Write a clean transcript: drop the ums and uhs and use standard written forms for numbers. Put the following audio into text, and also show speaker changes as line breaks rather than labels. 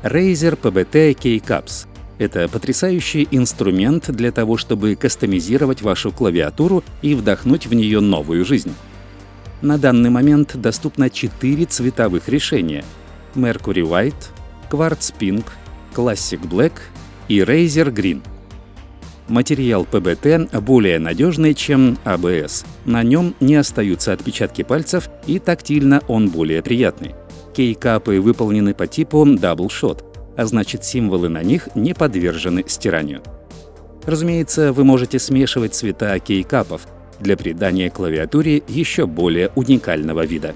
Razer PBT Keycaps – это потрясающий инструмент для того, чтобы кастомизировать вашу клавиатуру и вдохнуть в нее новую жизнь. На данный момент доступно 4 цветовых решения – Mercury White, Quartz Pink, Classic Black и Razer Green. Материал PBT более надежный, чем ABS. На нем не остаются отпечатки пальцев, и тактильно он более приятный. Кейкапы выполнены по типу Double Shot, а значит, символы на них не подвержены стиранию. Разумеется, вы можете смешивать цвета кейкапов для придания клавиатуре еще более уникального вида.